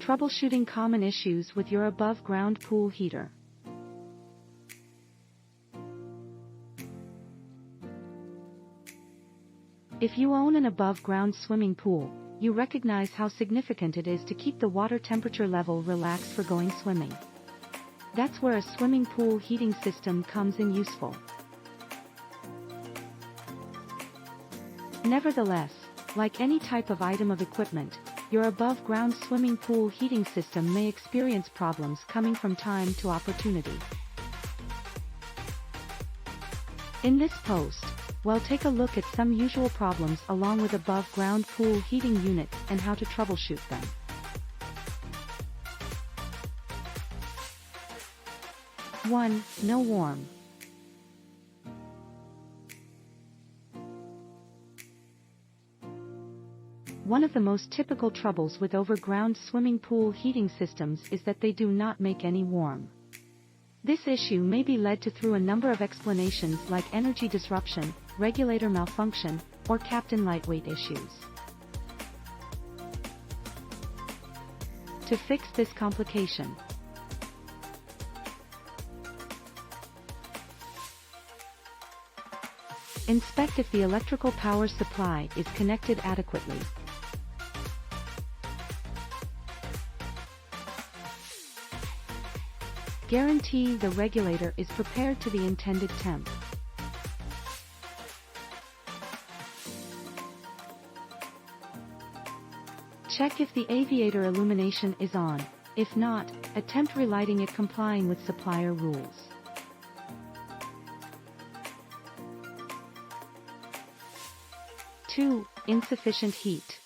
Troubleshooting common issues with your above-ground pool heater. If you own an above-ground swimming pool, you recognize how significant it is to keep the water temperature level relaxed for going swimming. That's where a swimming pool heating system comes in useful. Nevertheless, like any type of item of equipment, your above-ground swimming pool heating system may experience problems coming from time to opportunity. In this post, we'll take a look at some usual problems along with above-ground pool heating units and how to troubleshoot them. One, no warm. One of the most typical troubles with overground swimming pool heating systems is that they do not make any warm. This issue may be led to through a number of explanations like energy disruption, regulator malfunction, or captain lightweight issues. To fix this complication, inspect if the electrical power supply is connected adequately. Guarantee the regulator is prepared to the intended temp. Check if the aviator illumination is on. If not, attempt relighting it complying with supplier rules. Two, insufficient heat.